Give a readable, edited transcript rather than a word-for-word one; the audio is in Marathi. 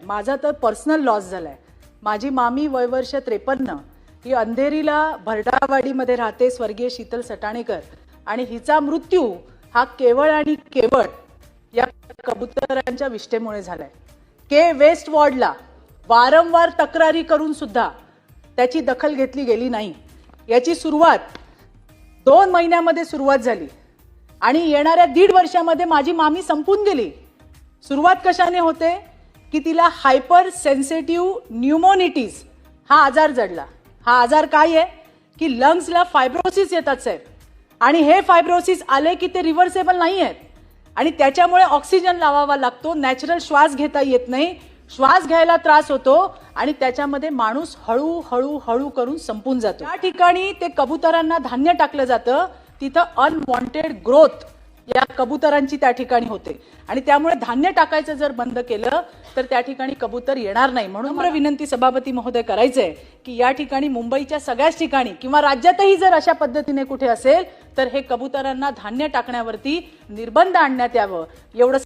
माझा तर पर्सनल लॉस झालाय। माझी मामी वयवर्ष 53 ही अंधेरीला भरडावाडीमध्ये राहते, स्वर्गीय शीतल सटाणेकर, आणि हिचा मृत्यू हा केवळ आणि केवळ या कबुतरांच्या विष्ठेमुळे झालाय। के वेस्ट वॉर्डला वारंवार तक्रारी करून सुद्धा त्याची दखल घेतली गेली नाही। याची सुरुवात 2 महिन्यामध्ये सुरुवात झाली आणि येणाऱ्या 1.5 वर्षामध्ये माझी मामी संपून गेली। सुरुवात कशाने होते की तिला हायपर सेन्सिटिव्ह न्यूमोनिटीज हा आजार जडला। हा आजार काय आहे की लंग्सला फायब्रोसिस येतात साहेब, आणि हे फायब्रोसिस आले की ते रिव्हर्सेबल नाही आहेत आणि त्याच्यामुळे ऑक्सिजन लावावा लागतो, नॅचरल श्वास घेता येत नाही, श्वास घ्यायला त्रास होतो आणि त्याच्यामध्ये माणूस हळू हळू हळू करून संपून जातो। या ठिकाणी ते कबुतरांना धान्य टाकलं जातं, तिथं अनवॉन्टेड ग्रोथ या कबुतरांची त्या ठिकाणी होते आणि त्यामुळे धान्य टाकायचं जर बंद केलं तर त्या ठिकाणी कबूतर येणार नाही। म्हणून मला विनंती सभापती महोदय करायचंय की या ठिकाणी मुंबईच्या सगळ्याच ठिकाणी किंवा राज्यातही जर अशा पद्धतीने कुठे असेल तर हे कबुतरांना धान्य टाकण्यावरती निर्बंध आणण्यात यावं, एवढं